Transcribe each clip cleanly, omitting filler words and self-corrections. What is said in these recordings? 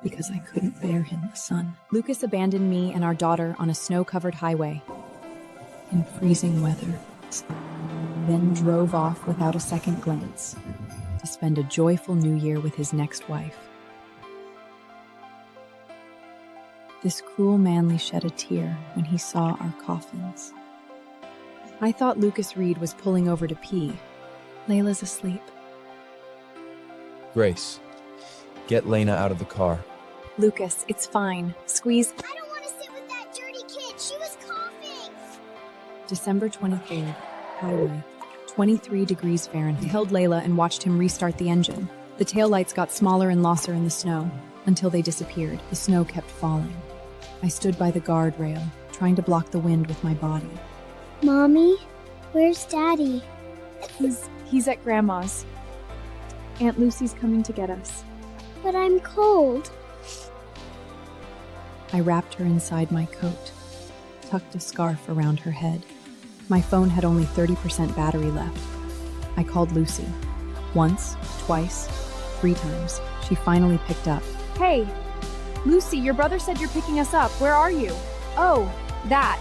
Because I couldn't bear him the sun. Lucas abandoned me and our daughter on a snow-covered highway in freezing weather, then drove off without a second glance to spend a joyful new year with his next wife. This cruel manly shed a tear when he saw our coffins. I thought Lucas Reed was pulling over to pee. Layla's asleep. Grace, get Lena out of the car. Lucas, it's fine. Squeeze. I don't want to sit with that dirty kid. She was coughing. December 23rd, highway, 23 degrees Fahrenheit. I held Layla and watched him restart the engine. The taillights got smaller and losser in the snow until they disappeared. The snow kept falling. I stood by the guardrail, trying to block the wind with my body. Mommy, where's Daddy? He's at Grandma's. Aunt Lucy's coming to get us. But I'm cold. I wrapped her inside my coat, tucked a scarf around her head. My phone had only 30% battery left. I called Lucy. Once, twice, 3 times. She finally picked up. Hey, Lucy, your brother said you're picking us up. Where are you? Oh, that.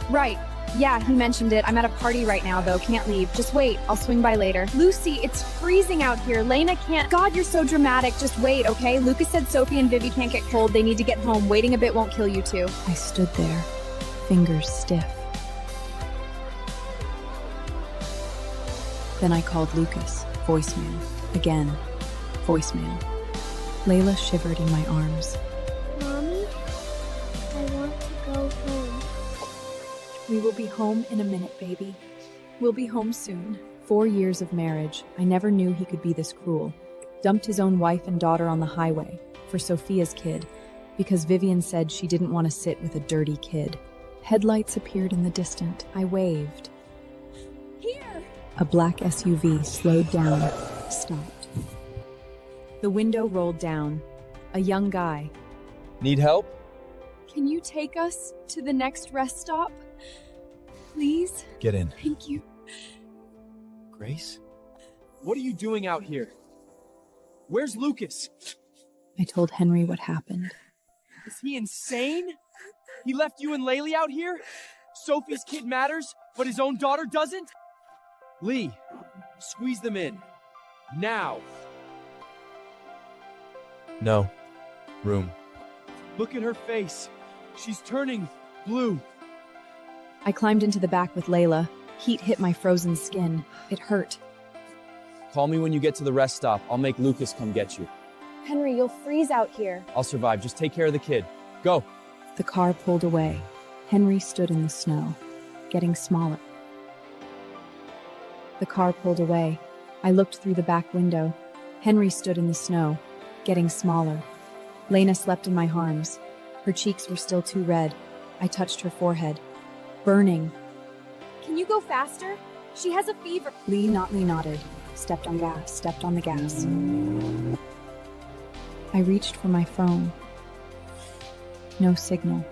Right. Yeah, he mentioned it. I'm at a party right now, though. Can't leave. Just wait. I'll swing by later. Lucy, it's freezing out here. Lena can't... God, you're so dramatic. Just wait, okay? Lucas said Sophie and Vivi can't get cold. They need to get home. Waiting a bit won't kill you two. I stood there, fingers stiff. Then I called Lucas. Voicemail. Again. Voicemail. Layla shivered in my arms. Mommy, I want to go home. We will be home in a minute, baby. We'll be home soon. 4 years of marriage, I never knew he could be this cruel. Dumped his own wife and daughter on the highway for Sophia's kid because Vivian said she didn't want to sit with a dirty kid. Headlights appeared in the distance. I waved. Here! A black SUV slowed down, stopped. The window rolled down. A young guy. Need help? Can you take us to the next rest stop? Please? Get in. Thank you. Grace? What are you doing out here? Where's Lucas? I told Henry what happened. Is he insane? He left you and Laylee out here? Sophie's kid matters, but his own daughter doesn't? Lee, squeeze them in. Now. No. Room. Look at her face. She's turning blue. I climbed into the back with Layla. Heat hit my frozen skin. It hurt. Call me when you get to the rest stop. I'll make Lucas come get you. Henry, you'll freeze out here. I'll survive. Just take care of the kid. Go. The car pulled away. Henry stood in the snow, getting smaller. The car pulled away. I looked through the back window. Henry stood in the snow, getting smaller. Lena slept in my arms. Her cheeks were still too red. I touched her forehead. Burning. Can you go faster? She has a fever. Lee nodded, stepped on the gas. I reached for my phone. No signal.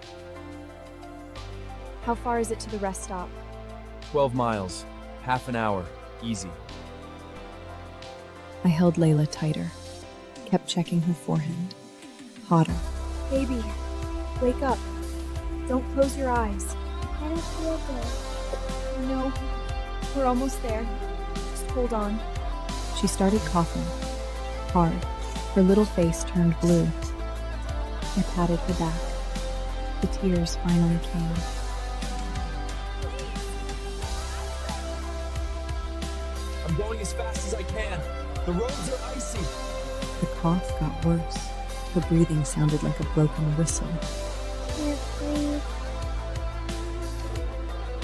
How far is it to the rest stop? 12 miles. Half an hour. Easy. I held Layla tighter, kept checking her forehead. Hotter. Baby, wake up. Don't close your eyes. I don't feel good. No, we're almost there. Just hold on. She started coughing, hard. Her little face turned blue. I patted her back. The tears finally came. I'm going as fast as I can. The roads are icy. The cough got worse. Her breathing sounded like a broken whistle. Can't breathe.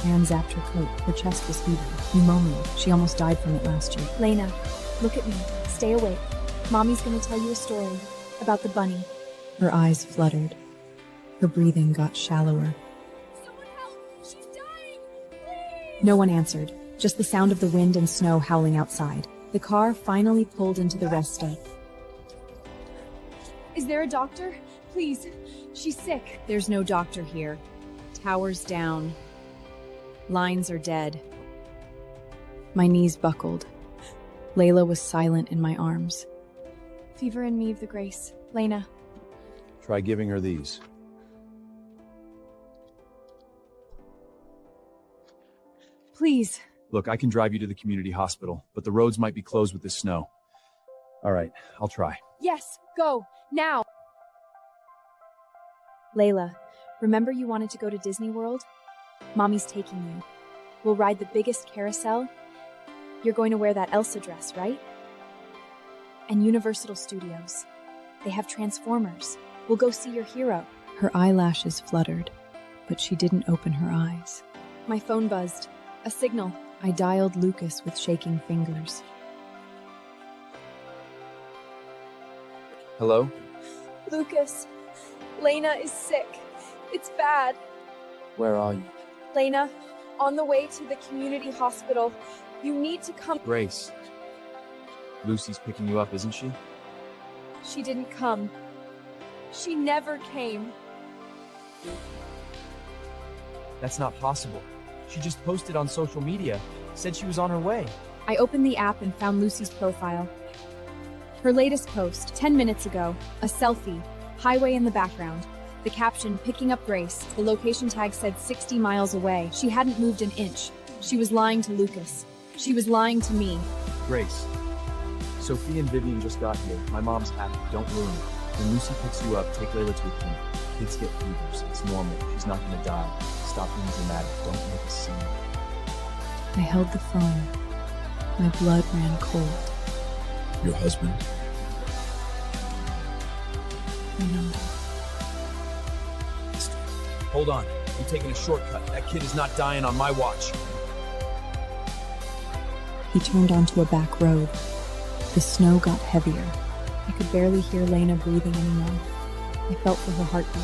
I unzapped her coat. Her chest was heaving. Pneumonia. She almost died from it last year. Lena, look at me. Stay awake. Mommy's gonna tell you a story about the bunny. Her eyes fluttered. Her breathing got shallower. Someone help! She's dying! Please! No one answered. Just the sound of the wind and snow howling outside. The car finally pulled into the rest stop. Is there a doctor? Please. She's sick. There's no doctor here. Towers down. Lines are dead. My knees buckled. Layla was silent in my arms. Fever and me of the grace. Lena. Try giving her these. Please. Look, I can drive you to the community hospital, but the roads might be closed with this snow. All right, I'll try. Yes, go. Now. Layla, remember you wanted to go to Disney World? Mommy's taking you. We'll ride the biggest carousel. You're going to wear that Elsa dress, right? And Universal Studios. They have Transformers. We'll go see your hero. Her eyelashes fluttered, but she didn't open her eyes. My phone buzzed. A signal. I dialed Lucas with shaking fingers. Hello? Lucas. Lena is sick. It's bad. Where are you? Lena, on the way to the community hospital. You need to come. Grace. Lucy's picking you up, isn't she? She didn't come. She never came. That's not possible. She just posted on social media, said she was on her way. I opened the app and found Lucy's profile. Her latest post, 10 minutes ago, a selfie, highway in the background. The caption, picking up Grace. The location tag said 60 miles away. She hadn't moved an inch. She was lying to Lucas. She was lying to me. Grace. Sophie and Vivian just got here. My mom's happy. Don't ruin it. When Lucy picks you up, take Layla to a clinic. Kids get fevers. It's normal. She's not gonna die. Stop being dramatic. Don't make a scene. I held the phone. My blood ran cold. Your husband? I nodded. Hold on. I'm taking a shortcut. That kid is not dying on my watch. He turned onto a back road. The snow got heavier. I could barely hear Lena breathing anymore. I felt for her heartbeat.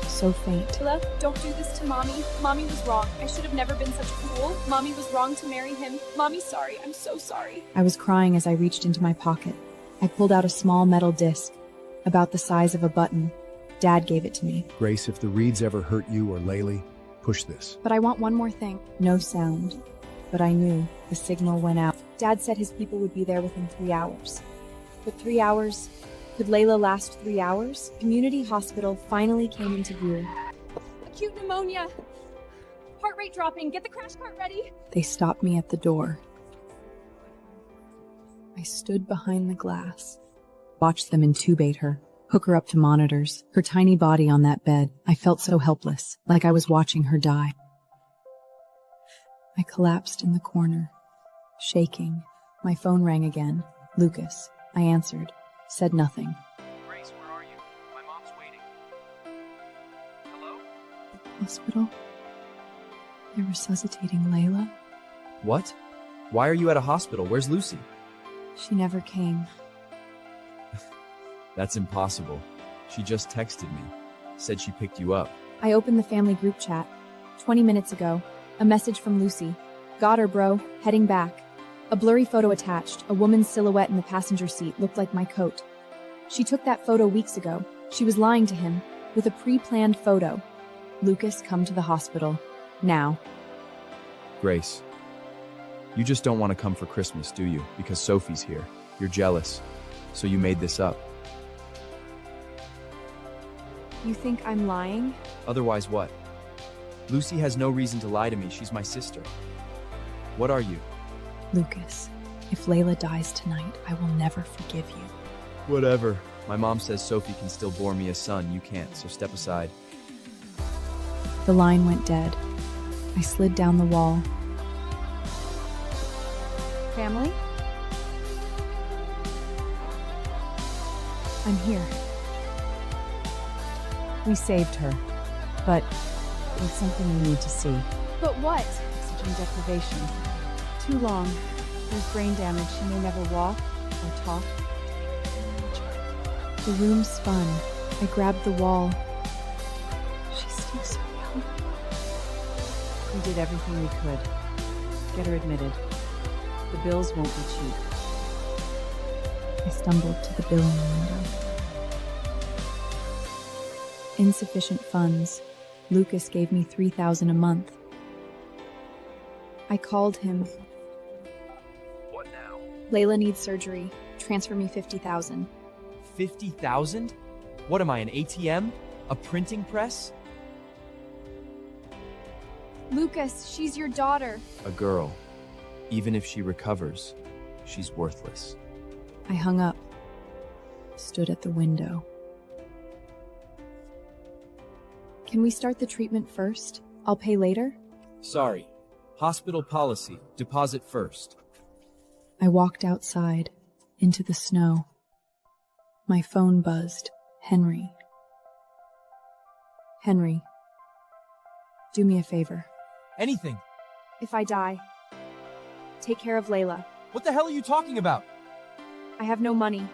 So faint. Layla, don't do this to Mommy. Mommy was wrong. I should have never been such a fool. Mommy was wrong to marry him. Mommy's sorry. I'm so sorry. I was crying as I reached into my pocket. I pulled out a small metal disc, about the size of a button. Dad gave it to me. Grace, if the reeds ever hurt you or Laylee, push this. But I want one more thing. No sound. But I knew the signal went out. Dad said his people would be there within 3 hours. But 3 hours? Could Layla last 3 hours? Community hospital finally came into view. Acute pneumonia. Heart rate dropping. Get the crash cart ready. They stopped me at the door. I stood behind the glass, watched them intubate her, hook her up to monitors, her tiny body on that bed. I felt so helpless, like I was watching her die. I collapsed in the corner, shaking. My phone rang again. Lucas. I answered, said nothing. Grace, where are you? My mom's waiting. Hello? Hospital? They're resuscitating Layla? What? Why are you at a hospital? Where's Lucy? She never came. That's impossible. She just texted me. Said she picked you up. I opened the family group chat. 20 minutes ago. A message from Lucy. Got her, bro. Heading back. A blurry photo attached. A woman's silhouette in the passenger seat looked like my coat. She took that photo weeks ago. She was lying to him. With a pre-planned photo. Lucas, come to the hospital. Now. Grace. You just don't want to come for Christmas, do you? Because Sophie's here. You're jealous. So you made this up. You think I'm lying? Otherwise what? Lucy has no reason to lie to me. She's my sister. What are you? Lucas, if Layla dies tonight, I will never forgive you. Whatever. My mom says Sophie can still bore me a son. You can't, so step aside. The line went dead. I slid down the wall. Family? I'm here. We saved her, but it's something you need to see. But what? Oxygen deprivation. Too long. There's brain damage. She may never walk or talk. The room spun. I grabbed the wall. She's still so young. We did everything we could. Get her admitted. The bills won't be cheap. I stumbled to the billing window. Insufficient funds. Lucas gave me $3,000 a month. I called him. Layla needs surgery. Transfer me 50,000. 50,000? What am I, an ATM? A printing press? Lucas, she's your daughter. A girl. Even if she recovers, she's worthless. I hung up, stood at the window. Can we start the treatment first? I'll pay later? Sorry. Hospital policy. Deposit first. I walked outside, into the snow. My phone buzzed. Henry. Henry, do me a favor. Anything. If I die, take care of Layla. What the hell are you talking about? I have no money.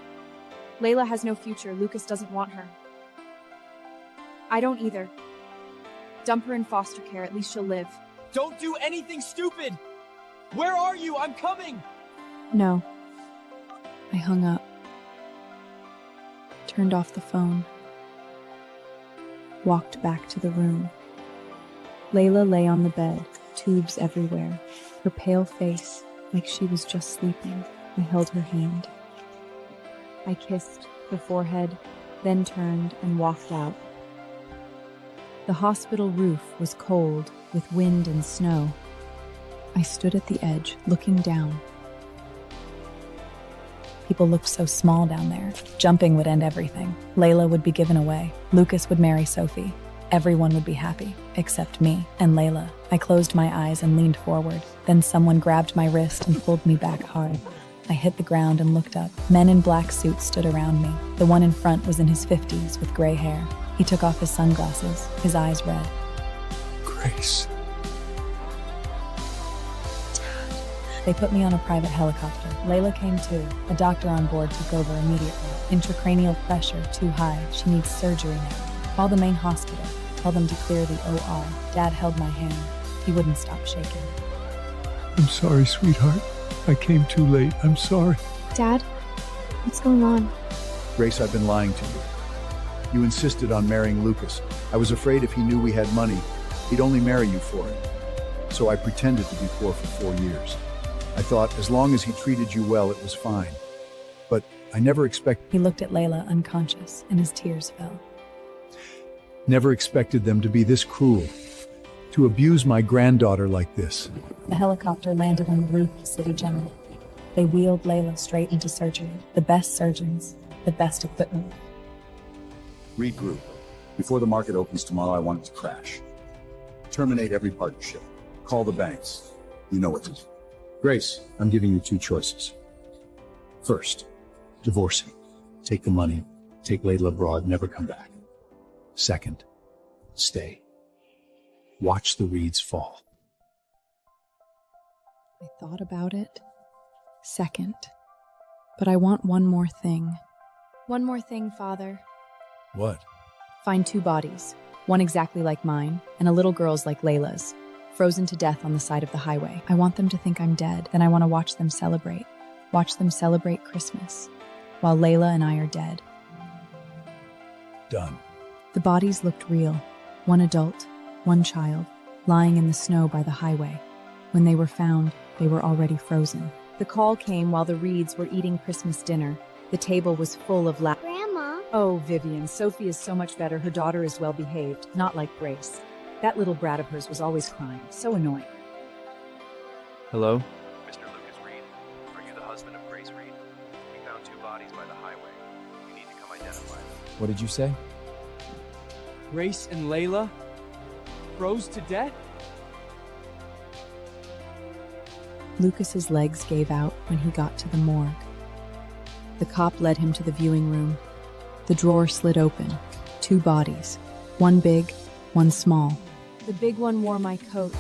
Layla has no future. Lucas doesn't want her. I don't either. Dump her in foster care. At least she'll live. Don't do anything stupid! Where are you? I'm coming! No. I hung up. Turned off the phone. Walked back to the room. Layla lay on the bed, tubes everywhere, her pale face like she was just sleeping. I held her hand. I kissed the forehead, then turned and walked out. The hospital roof was cold with wind and snow. I stood at the edge, looking down. People looked so small down there. Jumping would end everything. Layla would be given away. Lucas would marry Sophie. Everyone would be happy, except me and Layla. I closed my eyes and leaned forward. Then someone grabbed my wrist and pulled me back hard. I hit the ground and looked up. Men in black suits stood around me. The one in front was in his 50s with gray hair. He took off his sunglasses, his eyes red. Grace. They put me on a private helicopter. Layla came too. A doctor on board took over immediately. Intracranial pressure too high. She needs surgery now. Call the main hospital. Tell them to clear the OR. Dad held my hand. He wouldn't stop shaking. I'm sorry, sweetheart. I came too late. I'm sorry. Dad, what's going on? Grace, I've been lying to you. You insisted on marrying Lucas. I was afraid if he knew we had money, he'd only marry you for it. So I pretended to be poor for 4 years. I thought as long as he treated you well, it was fine. But I never He looked at Layla unconscious, and his tears fell. expected them to be this cruel. To abuse my granddaughter like this. The helicopter landed on the roof of City General. They wheeled Layla straight into surgery. The best surgeons, the best equipment. Regroup. Before the market opens tomorrow, I want it to crash. Terminate every partnership. Call the banks. You know what to do. Grace, I'm giving you 2 choices. First, divorce him. Take the money, take Layla abroad, never come back. Second, stay. Watch the reeds fall. I thought about it. Second. But I want one more thing. One more thing, Father. What? Find 2 bodies, one exactly like mine, and a little girl's like Layla's, frozen to death on the side of the highway. I want them to think I'm dead, then I want to watch them celebrate. Watch them celebrate Christmas, while Layla and I are dead. Done. The bodies looked real. One adult, one child, lying in the snow by the highway. When they were found, they were already frozen. The call came while the Reeds were eating Christmas dinner. The table was full of laughter. Grandma, Oh, Vivian, Sophie is so much better. Her daughter is well behaved, not like Grace. That little brat of hers was always crying. So annoying. Hello? Mr. Lucas Reed, are you the husband of Grace Reed? We found 2 bodies by the highway. You need to come identify them. What did you say? Grace and Layla? Froze to death? Lucas's legs gave out when he got to the morgue. The cop led him to the viewing room. The drawer slid open. 2 bodies. One big, one small. The big one wore my coat.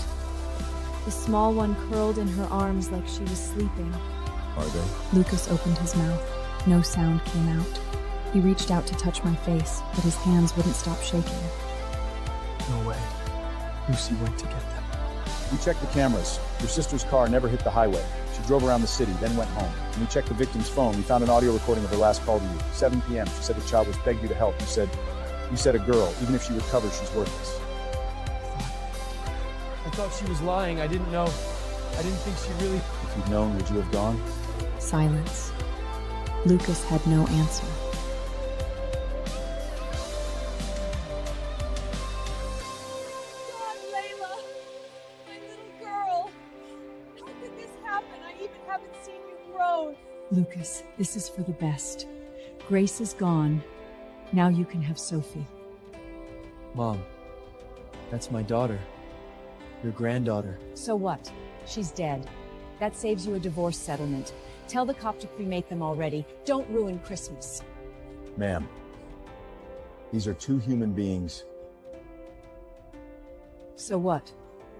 The small one curled in her arms like she was sleeping. Are they? Lucas opened his mouth. No sound came out. He reached out to touch my face, but his hands wouldn't stop shaking. No way. Lucy went to get them. We checked the cameras. Your sister's car never hit the highway. She drove around the city, then went home. When we checked the victim's phone, we found an audio recording of her last call to you. 7 p.m. She said the child was begged you to help. You said a girl. Even if she recovers, she's worthless. I thought she was lying. I didn't know. I didn't think she really... If you'd known, would you have gone? Silence. Lucas had no answer. God, Layla! My little girl! How could this happen? I even haven't seen you grow. Lucas, this is for the best. Grace is gone. Now you can have Sophie. Mom, that's my daughter. Your granddaughter. So what? She's dead. That saves you a divorce settlement. Tell the cop to cremate them already. Don't ruin Christmas. Ma'am, these are two human beings. So what?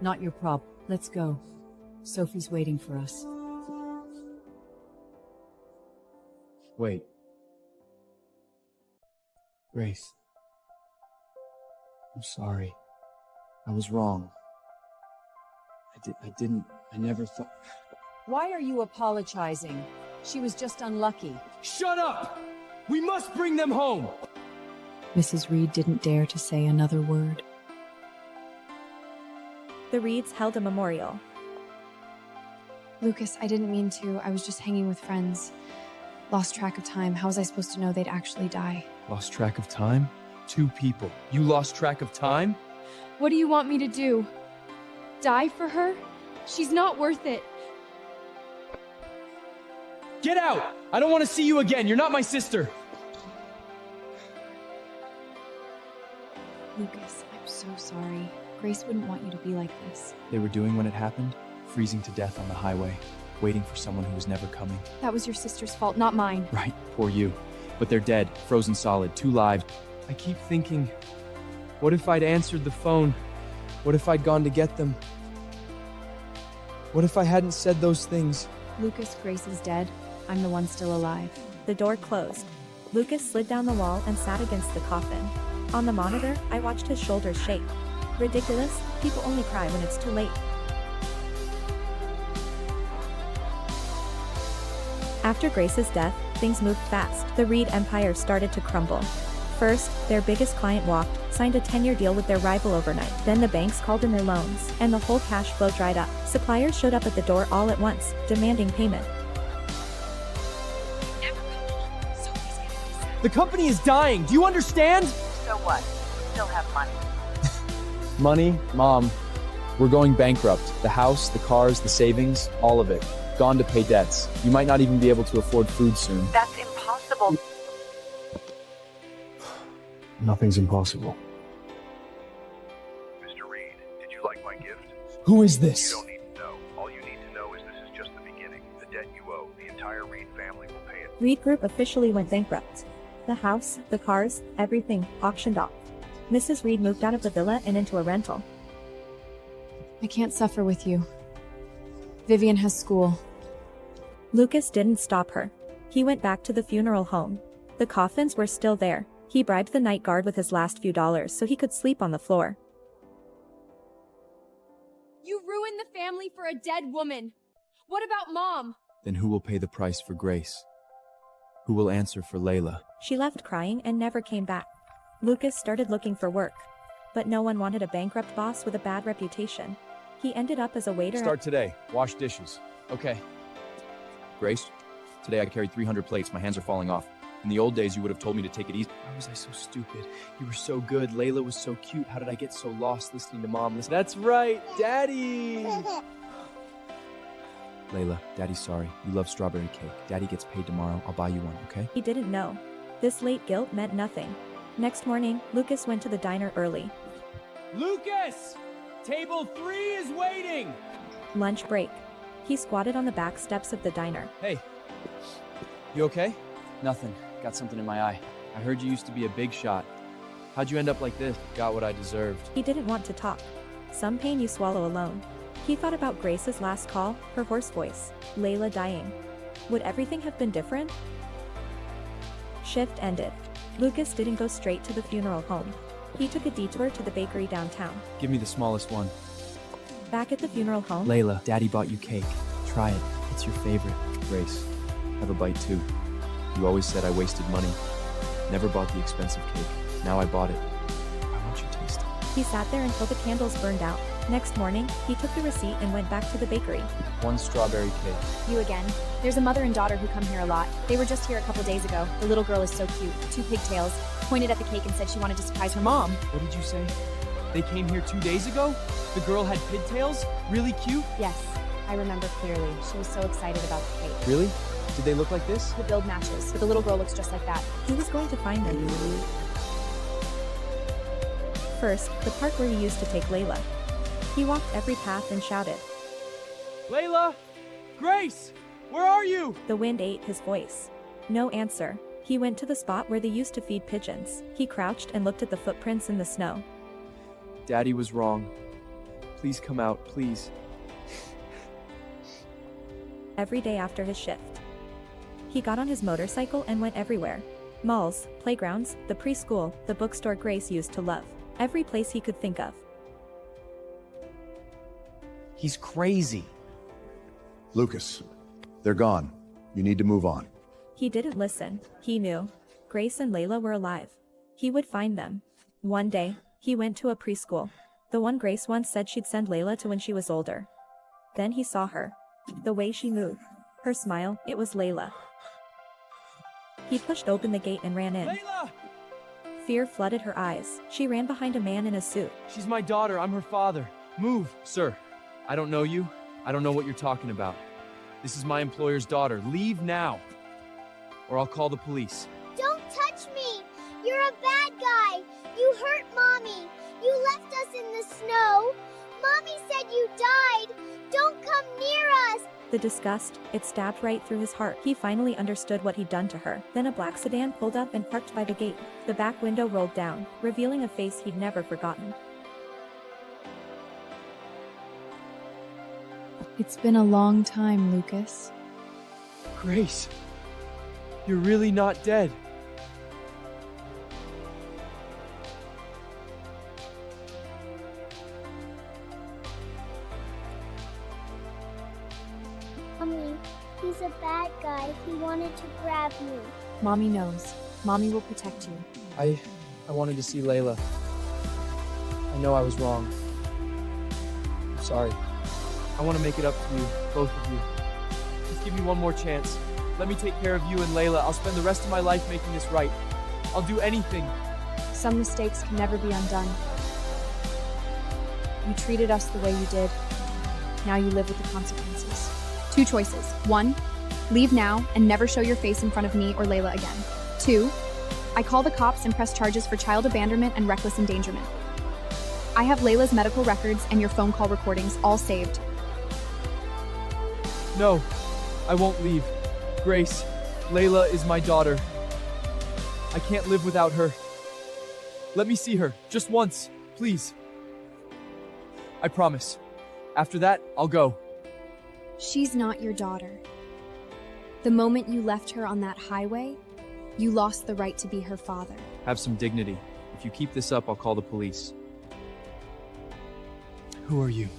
Not your problem. Let's go. Sophie's waiting for us. Wait. Grace. I'm sorry. I was wrong. I never thought... Why are you apologizing? She was just unlucky. Shut up! We must bring them home! Mrs. Reed didn't dare to say another word. The Reeds held a memorial. Lucas, I didn't mean to. I was just hanging with friends. Lost track of time. How was I supposed to know they'd actually die? Lost track of time? 2 people. You lost track of time? What do you want me to do? Die for her? She's not worth it. Get out! I don't want to see you again. You're not my sister. Lucas, I'm so sorry. Grace wouldn't want you to be like this. They were doing when it happened? Freezing to death on the highway, waiting for someone who was never coming. That was your sister's fault, not mine. Right, poor you. But they're dead, frozen solid, 2 lives. I keep thinking, what if I'd answered the phone? What if I'd gone to get them? What if I hadn't said those things? Lucas, Grace is dead. I'm the one still alive. The door closed. Lucas slid down the wall and sat against the coffin. On the monitor, I watched his shoulders shake. Ridiculous, people only cry when it's too late. After Grace's death, things moved fast. The Reed empire started to crumble. First, their biggest client walked, signed a 10-year deal with their rival overnight. Then the banks called in their loans, and the whole cash flow dried up. Suppliers showed up at the door all at once, demanding payment. The company is dying. Do you understand? So what? You still have money. Money? Mom, we're going bankrupt. The house, the cars, the savings, all of it. Gone to pay debts. You might not even be able to afford food soon. That's impossible. Nothing's impossible. Mr. Reed, did you like my gift? Who is this? You don't need to know. All you need to know is this is just the beginning. The debt you owe, the entire Reed family will pay it. Reed Group officially went bankrupt. The house, the cars, everything, auctioned off. Mrs. Reed moved out of the villa and into a rental. I can't suffer with you. Vivian has school. Lucas didn't stop her. He went back to the funeral home. The coffins were still there. He bribed the night guard with his last few dollars so he could sleep on the floor. You ruined the family for a dead woman. What about Mom? Then who will pay the price for Grace? Who will answer for Layla? She left crying and never came back. Lucas started looking for work. But no one wanted a bankrupt boss with a bad reputation. He ended up as a waiter. Start today. Wash dishes. Okay. Grace, today I carried 300 plates. My hands are falling off. In the old days, you would have told me to take it easy. Why was I so stupid? You were so good. Layla was so cute. How did I get so lost listening to Mom? That's right, Daddy! Layla, Daddy's sorry. You love strawberry cake. Daddy gets paid tomorrow. I'll buy you one, okay? He didn't know. This late guilt meant nothing. Next morning, Lucas went to the diner early. Lucas! Table 3 is waiting! Lunch break. He squatted on the back steps of the diner. Hey, you okay? Nothing. Got something in my eye. I heard you used to be a big shot. How'd you end up like this? Got what I deserved. He didn't want to talk. Some pain you swallow alone. He thought about Grace's last call, her hoarse voice, Layla dying. Would everything have been different? Shift ended. Lucas didn't go straight to the funeral home. He took a detour to the bakery downtown. Give me the smallest one. Back at the funeral home, Layla, Daddy bought you cake. Try it. It's your favorite. Grace, have a bite too. You always said I wasted money. Never bought the expensive cake. Now I bought it. I want you to taste it. he sat there until the candles burned out. Next morning, he took the receipt and went back to the bakery. 1 strawberry cake. You again. There's a mother and daughter who come here a lot. They were just here a couple days ago. The little girl is so cute. 2 pigtails. Pointed at the cake and said she wanted to surprise her mom. What did you say? They came here 2 days ago? The girl had pigtails? Really cute? Yes, I remember clearly. She was so excited about the cake. Really? Did they look like this? The build matches, but the little girl looks just like that. He was going to find them. First, the park where he used to take Layla. He walked every path and shouted. Layla! Grace! Where are you? The wind ate his voice. No answer. He went to the spot where they used to feed pigeons. He crouched and looked at the footprints in the snow. Daddy was wrong. Please come out, please. Every day after his shift, he got on his motorcycle and went everywhere. Malls, playgrounds, the preschool, the bookstore Grace used to love. Every place he could think of. He's crazy. Lucas, they're gone. You need to move on. He didn't listen. He knew. Grace and Layla were alive. He would find them. One day, he went to a preschool. The one Grace once said she'd send Layla to when she was older. Then he saw her. The way she moved. Her smile, it was Layla. He pushed open the gate and ran in. Layla! Fear flooded her eyes. She ran behind a man in a suit. She's my daughter. I'm her father. Move. Sir, I don't know you. I don't know what you're talking about. This is my employer's daughter. Leave now, or I'll call the police. Don't touch me! You're a bad guy! You hurt Mommy! You left us in the snow! Mommy said you died! Don't come near us! The disgust, it stabbed right through his heart. He finally understood what he'd done to her. Then a black sedan pulled up and parked by the gate. The back window rolled down, revealing a face he'd never forgotten. It's been a long time, Lucas. Grace, you're really not dead. Mommy, he's a bad guy. He wanted to grab me. Mommy knows. Mommy will protect you. I wanted to see Layla. I know I was wrong. I'm sorry. I want to make it up to you, both of you. Just give me one more chance. Let me take care of you and Layla. I'll spend the rest of my life making this right. I'll do anything. Some mistakes can never be undone. You treated us the way you did. Now you live with the consequences. 2 choices. 1, leave now and never show your face in front of me or Layla again. 2, I call the cops and press charges for child abandonment and reckless endangerment. I have Layla's medical records and your phone call recordings all saved. No, I won't leave. Grace, Layla is my daughter. I can't live without her. Let me see her, just once, please. I promise. After that, I'll go. She's not your daughter. The moment you left her on that highway, you lost the right to be her father. Have some dignity. If you keep this up, I'll call the police. Who are you?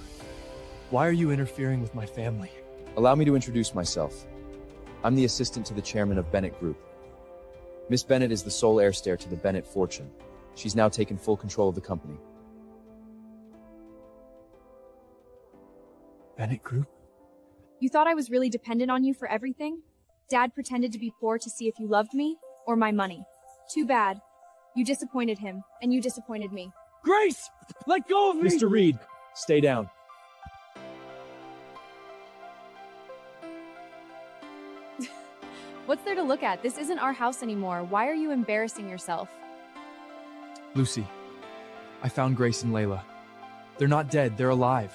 Why are you interfering with my family? Allow me to introduce myself. I'm the assistant to the chairman of Bennett Group. Miss Bennett is the sole heir to the Bennett fortune. She's now taken full control of the company. Bennett Group? You thought I was really dependent on you for everything? Dad pretended to be poor to see if you loved me or my money. Too bad. You disappointed him, and you disappointed me. Grace! Let go of me! Mr. Reed, stay down. What's there to look at? This isn't our house anymore. Why are you embarrassing yourself? Lucy, I found Grace and Layla. They're not dead, they're alive.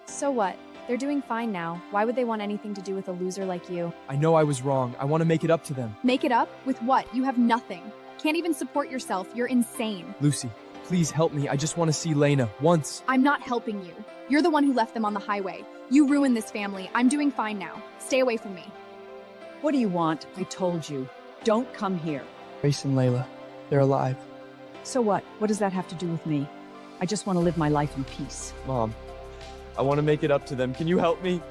So what? They're doing fine now. Why would they want anything to do with a loser like you? I know I was wrong. I want to make it up to them. Make it up? With what? You have nothing. Can't even support yourself. You're insane. Lucy, please help me. I just want to see Lena once. I'm not helping you. You're the one who left them on the highway. You ruined this family. I'm doing fine now. Stay away from me. What do you want? I told you. Don't come here. Grace and Layla, they're alive. So what? What does that have to do with me? I just want to live my life in peace. Mom, I want to make it up to them. Can you help me?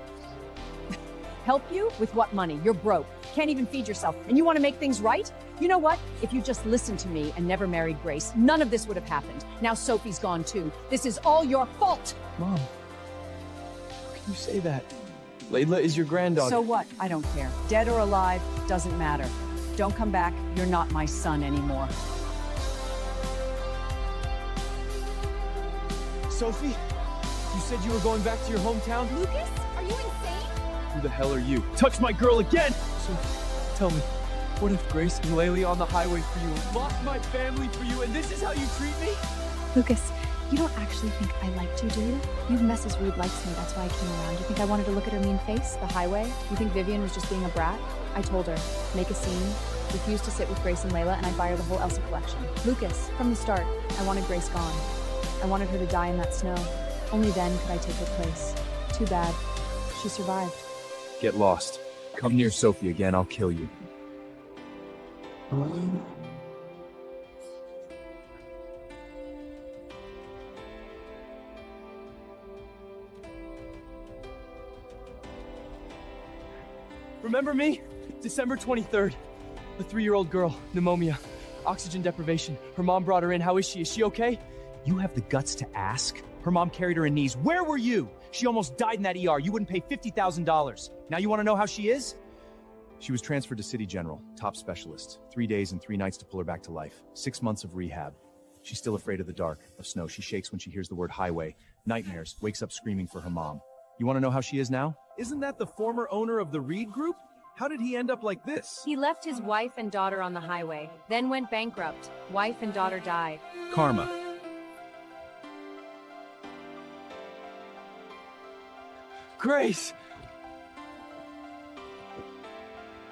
Help you? With what money? You're broke. Can't even feed yourself. And you want to make things right? You know what? If you just listened to me and never married Grace, none of this would have happened. Now Sophie's gone too. This is all your fault. Mom, how can you say that? Layla is your granddaughter. So what? I don't care. Dead or alive, doesn't matter. Don't come back. You're not my son anymore. Sophie, you said you were going back to your hometown? Lucas, are you insane? Who the hell are you? Touch my girl again! Sophie, tell me, what if Grace and Layla on the highway for you, lost my family for you, and this is how you treat me? Lucas, you don't actually think I liked you, do you? You Mrs. Reed likes me, that's why I came around. You think I wanted to look at her mean face? The highway? You think Vivian was just being a brat? I told her, make a scene, refuse to sit with Grace and Layla, and I'd buy her the whole Elsa collection. Lucas, from the start, I wanted Grace gone. I wanted her to die in that snow. Only then could I take her place. Too bad. She survived. Get lost. Come near Sophie again, I'll kill you. Remember me? December 23rd. A 3-year-old girl, pneumonia, oxygen deprivation. Her mom brought her in. How is she? Is she okay? You have the guts to ask? Her mom carried her in knees. Where were you? She almost died in that ER. You wouldn't pay $50,000. Now you want to know how she is? She was transferred to City General, top specialist. 3 days and 3 nights to pull her back to life. 6 months of rehab. She's still afraid of the dark, of snow. She shakes when she hears the word highway. Nightmares, wakes up screaming for her mom. You want to know how she is now? Isn't that the former owner of the Reed Group? How did he end up like this? He left his wife and daughter on the highway, then went bankrupt. Wife and daughter died. Karma. Grace!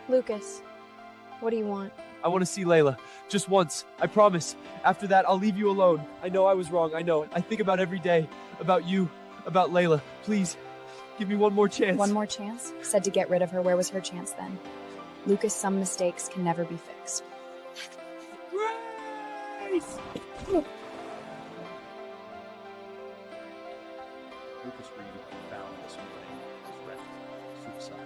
Lucas, what do you want? I want to see Layla. Just once. I promise. After that, I'll leave you alone. I know I was wrong. I know. I think about every day. About you. About Layla. Please, give me one more chance. One more chance? Said to get rid of her. Where was her chance then? Lucas, some mistakes can never be fixed. Grace! Lucas Reed found this morning was wrecked. Suicide.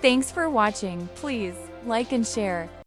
Thanks for watching. Please like and share.